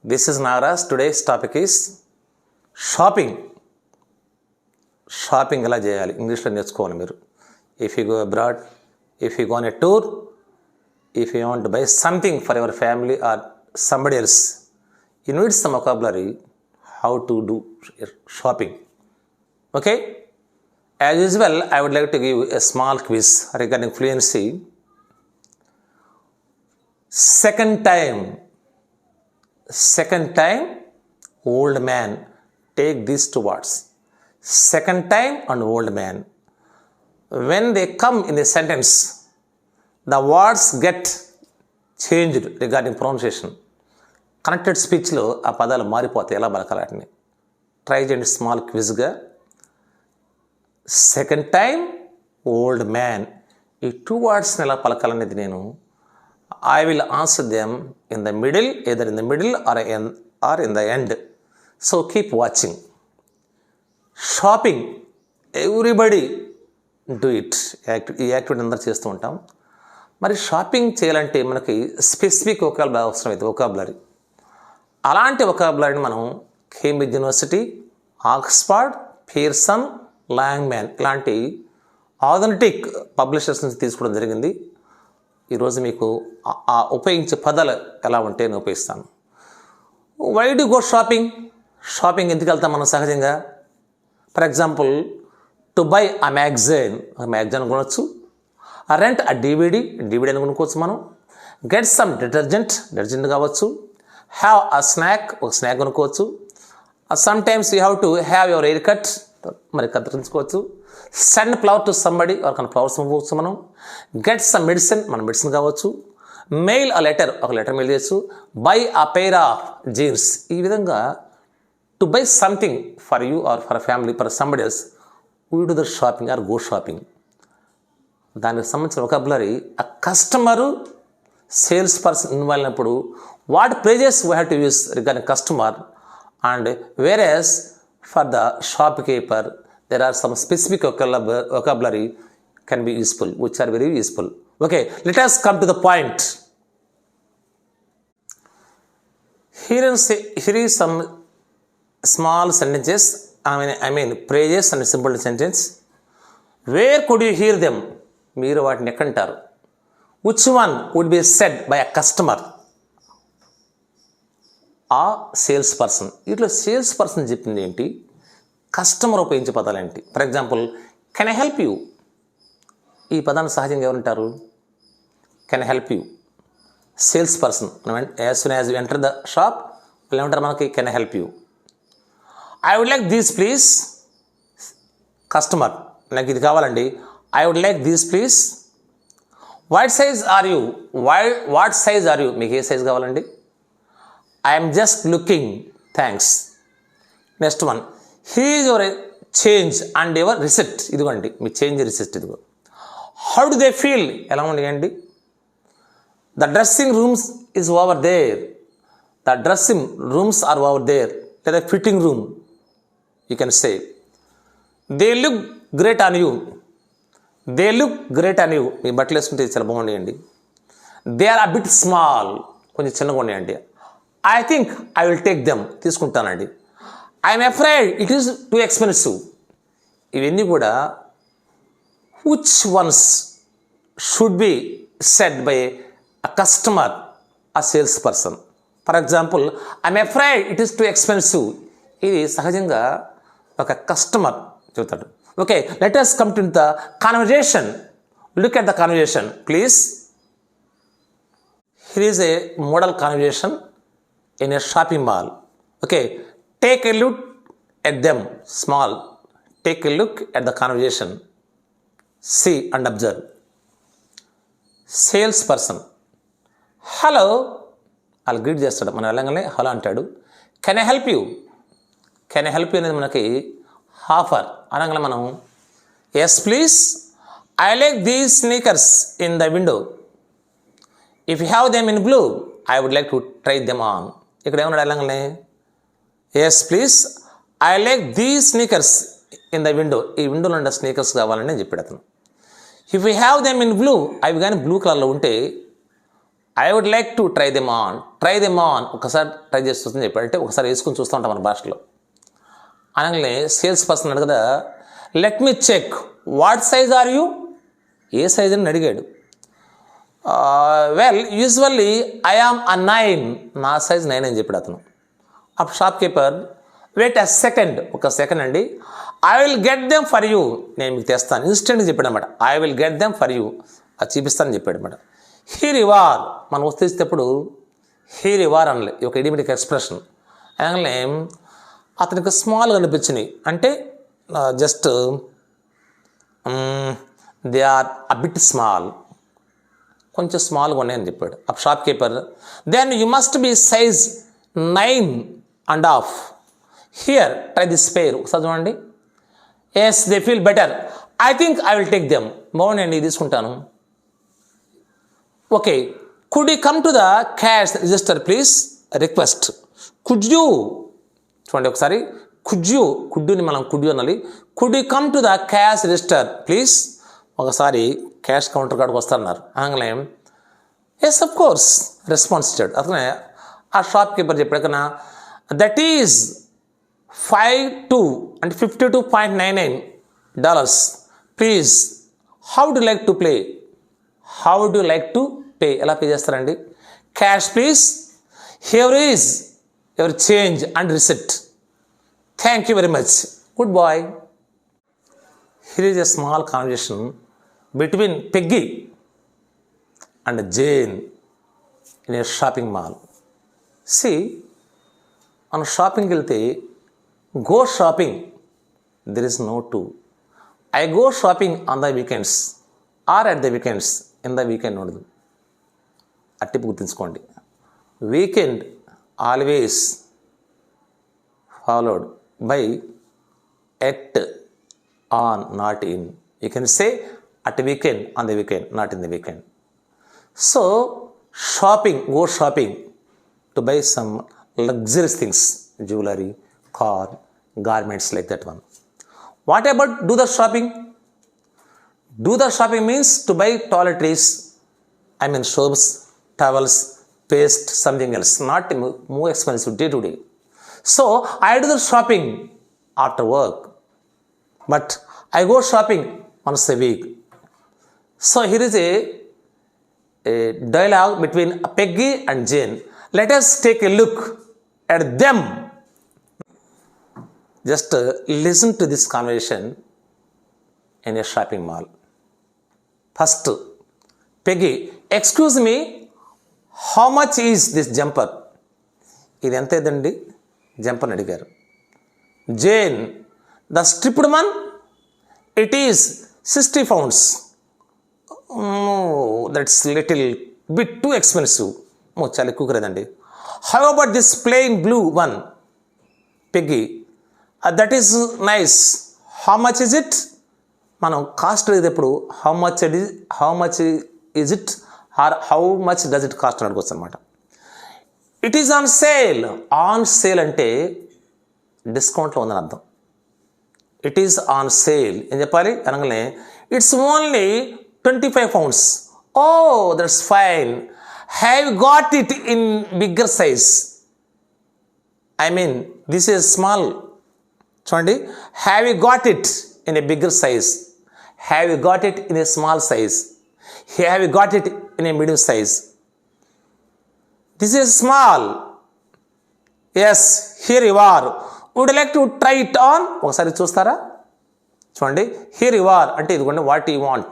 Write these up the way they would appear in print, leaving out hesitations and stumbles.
This is Nagaraj. Today's topic is shopping. Shopping ఎలా చేయాలి ఇంగ్లీష్లో నేర్చుకోవాలి మీరు. If you go abroad, if you go on a tour, if you want to buy something for your family or somebody else, you need some vocabulary how to do shopping. Okay, as usual I would like to give a small quiz regarding fluency. Second time, old man, take these two words. Second time and old man. When they come in a sentence, the words get changed regarding pronunciation. Connected స్పీచ్లో ఆ పదాలు మారిపోతాయి, ఎలా పలకాలని try చేయండి small క్విజ్గా. Second time, old man, ఈ two వర్డ్స్ని ఎలా పలకాలనేది నేను I will answer them in the middle, either in the middle or in the end. So keep watching. Shopping, everybody do it. ఈ యాక్టివిటీ అందరూ చేస్తూ ఉంటాం. మరి షాపింగ్ చేయాలంటే మనకి స్పెసిఫిక్ వొకాబులరీ అవసరం అయితే వొకాబులరీ. అలాంటి వొకాబులరీని మనం కేంబ్రిడ్జ్ యూనివర్సిటీ, ఆక్స్ఫర్డ్, పియర్సన్, లాంగ్మ్యాన్ ఇలాంటి ఆథెంటిక్ పబ్లిషర్స్ నుంచి తీసుకోవడం జరిగింది. ఈరోజు మీకు ఆ ఉపయోగించే పదాలు ఎలా ఉంటే నేను ఉపయోగిస్తాను. Why do go shopping? Shopping ఎందుకు వెళ్తాం మనం సహజంగా? For example, to buy a magazine, ఒక మ్యాగజైన్ కొనవచ్చు. రెంట్ అ డివిడి అని కొనుక్కోవచ్చు మనం. గెట్ సమ్ డిటర్జెంట్ కావచ్చు. హ్యావ్ అ స్నాక్, ఒక స్నాక్ కొనుక్కోవచ్చు. Sometimes you have to have your hair cut, మరి కత్తిరించుకోవచ్చు. సెండ్ ఫ్లవర్ టు సంబడి, ఎవరికైనా ఫ్లవర్స్ పంపవచ్చు మనం. గెట్ సమ్ మెడిసిన్, మన మెడిసిన్ కావచ్చు. మెయిల్ అ లెటర్, ఒక లెటర్ మెయిల్ చేయొచ్చు. By a pair of jeans, ఈ విధంగా to buy something for you or for family, for somebody else, we do the shopping or go shopping. దానికి సంబంధించిన vocabulary ఆ customer sales person involve అయినప్పుడు what phrases we have to use regarding customer, and whereas for the shop keeper there are some specific vocabulary can be useful, which are very useful. Okay, let us come to the point. Here is some small sentences, I mean phrases and simple sentence. Where could you hear them? మీరు వాటిని ఎక్కంటారు. Which one would be said by a customer? ఆ sales person. ఇట్లా sales person చెప్పింది ఏంటి, customer ఉపయోగించే పదాలు ఏంటి? For example, can I help you, ఈ పదాన్ని సహజంగా ఎవరుంటారు? Can I help you, sales person. As soon as you enter the shop వాళ్ళు ఏమంటారు మనకి, can I help you. I would like these please, customer నాకు ఇది కావాలండి, I would like these please. What size are you, what size are you, మీకు ఏ size కావాలండి? I'm just looking, thanks. Next one, he is your change and your receipt, ఇదిగోండి మీ change receipt ఇదిగో. How do they feel, ఎలా ఉన్నాయండి? The dressing rooms is over there, the dressing rooms are over there, లేదా fitting room you can say. They look great on you, they look great on you, మీ బట్టలు వేసుకుంటే చాలా బాగున్నాయండి. They are a bit small, కొంచెం చిన్నగా ఉన్నాయండి. I think I will take them, తీసుకుంటానండి. I'm afraid it is too expensive. ఇవన్నీ కూడా which ones should be said by a customer, a sales person. For example, I'm afraid it is too expensive, ఇది సహజంగా ఒక customer చెబుతాడు. Okay, let us come to the conversation. Look at the conversation please. Here is a model conversation in a shopping mall. Okay, take a look at them, small. Take a look at the conversation. See and observe. Sales person, hello, I'll greet చేస్తాడు. మనం వెళ్ళగానే hello అంటాడు. Can I help you, can I help you అనేది మనకి offer అనగానే మనం yes please, I like these sneakers in the window, if you have them in blue I would like to try them on. ఇక్కడ ఏమన్నాడు వెళ్ళగానే, yes please, I like these sneakers in the window, ఈ విండోలో ఉండే sneakers కావాలని చెప్పాడు అతను. If you have them in blue, అవి కానీ బ్లూ కలర్లో ఉంటే I would like to try them on ఒకసారి ట్రై చేసి చూస్తుందని చెప్పాడు. అంటే ఒకసారి వేసుకుని చూస్తూ ఉంటాం మన భాషలో. అనగానే సేల్స్ పర్సన్ అన్నాడు కదా, let me check what size are you, ఏ సైజ్ అని అడిగాడు. Well usually I am a 9, నా సైజ్ 9 అని చెప్పాడు అతను. అప్పుడు shop keeper wait a second, ఒక సెకండ్ అండి, I will get them for you, నేను మీకు తెస్తాను ఇన్స్టెంట్గా చెప్పాడు అనమాట. I will get them for you, అది చూపిస్తానని చెప్పాడు అనమాట. హీర్ ఇవార్, మనం వస్తు ఇచ్చేటప్పుడు హీర్ ఇవార్ అనలే, ఒక ఇడిమిటిక్ ఎక్స్ప్రెషన్ అనగానే అతనికి స్మాల్గా అనిపించినాయి. అంటే just they are a bit small, కొంచెం స్మాల్గా ఉన్నాయని చెప్పాడు. ఆ shop keeper then you must be size 9.5, here try this pair, ఒకసారి చూడండి. Yes they feel better, I think I will take them, బాగుండండి తీసుకుంటాను. Okay, could you come to the cash register please, request. Could you, చూడండి ఒకసారి, కుడ్డుని మనం could you అనాలి. Could you come to the cash register please, ఒకసారి cash counter కాడికి వస్తారన్నారు. అనగానే ఎస్ ఆఫ్ కోర్స్ రెస్పాన్స్ ఇచ్చాడు. అతనే ఆ షాప్ కీపర్ చెప్పాడు కన్నా, దట్ ఈజ్ 52 అంటే $52.99 please, how do like to play, how do like to pay, ఎలా పే చేస్తారండి? Cash please, here is your change and receipt, thank you very much, goodbye. Here is a small conversation between Peggy and Jane in a shopping mall. See, on shopping వెళ్తే go shopping, there is no to. I go shopping on the weekends or at the weekends, in the weekend ఉండదు. అట్టి గుర్తుంచుకోండి. Weekend always followed by at, on, not in. You can say at weekend, on the weekend, not in the weekend. So shopping, go shopping to buy some luxurious things, jewelry, car, garments, like that one. What about do the shopping? Do the shopping means to buy toiletries, I mean soaps, towels, paste, something else, not more expensive day to day. So I do the shopping after work, but I go shopping once a week. So here is a dialogue between Peggy and Jane. Let us take a look at them. Just listen to this conversation in a shopping mall. First, Peggy, excuse me, how much is this jumper? ఇది ఎంత ఏదండి jumper అని అడిగారు. Jane, the stripped one, it is 60 pounds. That's little bit too expensive, చాలా ఎక్కువ కదండి. How about this plain blue one? Peggy, that is nice, how much is it? మనం cost అడిగేటప్పుడు how much is it or how much does it cost అని అడుగువచ్చు అనమాట. It is on sale, on sale అంటే డిస్కౌంట్లో ఉందని అర్థం. It is on sale ఏం చెప్పాలి అనగానే, it's only 25 pounds. Oh, that's fine. Have you got it in bigger size? I mean, this is small. చూడండి, have you got it in a bigger size? Have you got it in a small size? Have you got it in a medium size? This is small. Yes, here you are. Would you like to try it on? ఒకసారి చూస్తారా? చూడండి, here you are అంటే ఇదిగోండి, what you want.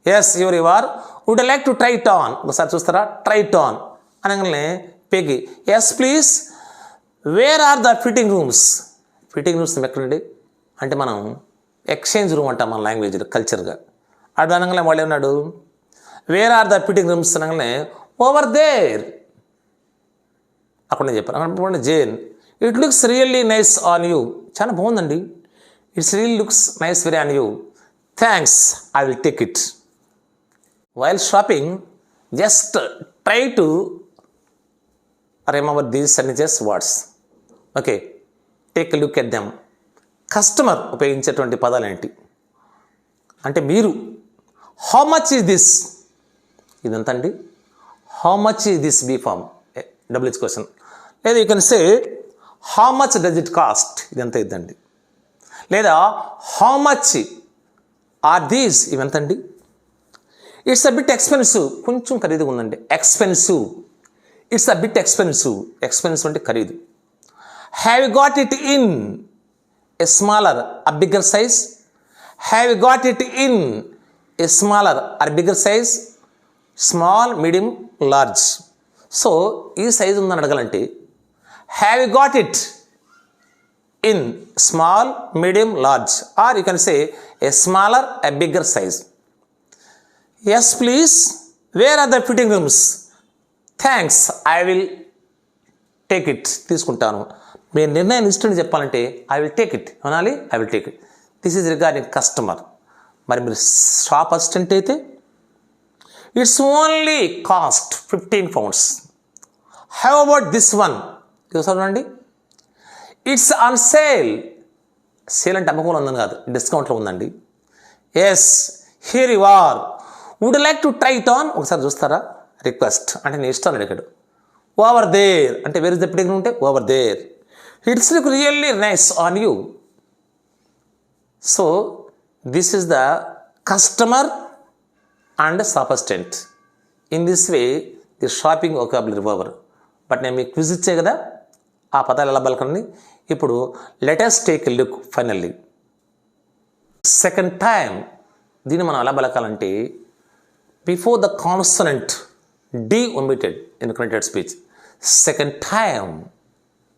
Yes your your, would like to try it on, ఒకసారి చూస్తారా? Try it on అనగానే Peggy, yes please, where are the fitting rooms? Fitting rooms ఎక్కడండి అంటే మనం ఎక్స్చేంజ్ రూమ్ అంటాం మన లాంగ్వేజ్ కల్చర్గా. అటు అనగానే వాళ్ళు ఏమన్నాడు, where are the fitting rooms అనగానే, ఓవర్ దేర్, అక్కడ నేను చెప్పాను. Jane, it looks really nice on you, చాలా బాగుందండి, it's really looks nice very on you, thanks, I will take it. While shopping, just try to remember these sentences words. Okay, take a look at them. Customer ఉపయోగించేటువంటి పదాలు ఏంటి అంటే మీరు, how much is this, ఇదంతా అండి, how much is this be form WH question. లేదా you can say how much does it cost, ఇదంతా ఇద్దండి. లేదా హౌ మచ్ ఆర్ దీస్, ఇవంతండి. ఇట్స్ అ బిట్ ఎక్స్పెన్సివ్, కొంచెం ఖరీదుగా ఉందండి. Expensive, it's a bit expensive. Expensive అంటే ఖరీదు. Have you got it in a smaller or bigger size? Have you got it in a smaller or bigger size? Small, medium, large. So ఈ size ఉందని అడగాలంటే have you got it in small, medium, large, or you can say a smaller, a bigger size. Yes please, where are the fitting rooms? Thanks, I will take it, తీసుకుంటాను. మీరు నిర్ణయం ఇష్టం చెప్పాలంటే I will take it అనాలి. I will take it. This is regarding customer. మరి మీరు shop assistant అయితే it's only cost 15 pounds. How about this one? చూసారండి, ఇట్స్ ఆన్ సేల్. సేల్ అంటే అమ్మకంలో ఉందని కాదు, డిస్కౌంట్లో ఉందండి. Yes, here you are, would like to try it on? ఒకసారి చూస్తారా? రిక్వెస్ట్ అంటే నేను ఇష్టాలు అడిగాడు. ఓవర్ దేర్ అంటే వేర్ ఇస్ ద ఫిట్టింగ్ ఉంటే over there. It's look really nice on you. So this is the customer and shop assistant. In this way the shopping vocabulary over. But నేను మీకు quiz ఇచ్చే కదా, ఆ పదాలు ఎలా పలకండి. ఇప్పుడు let us take a look finally. Second time దీన్ని మనం ఎలా పలకాలంటే before the consonant D omitted in connected speech. Second time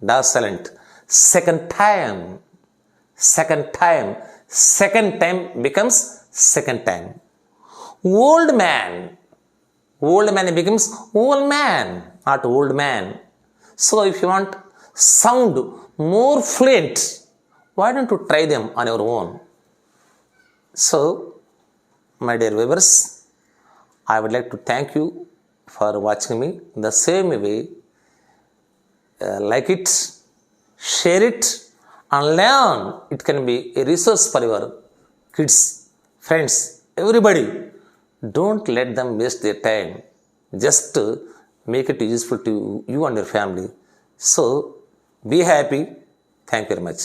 డా silent. Second time, second time, second time becomes second time. Old man, old man becomes old man, not old man. So if you want sound more fluent, why don't you try them on your own? So my dear viewers, I would like to thank you for watching me. In the same way, like it, share it and learn. It can be a resource for your kids, friends, everybody. Don't let them waste their time. Just make it useful to you and your family. So be happy. Thank you very much.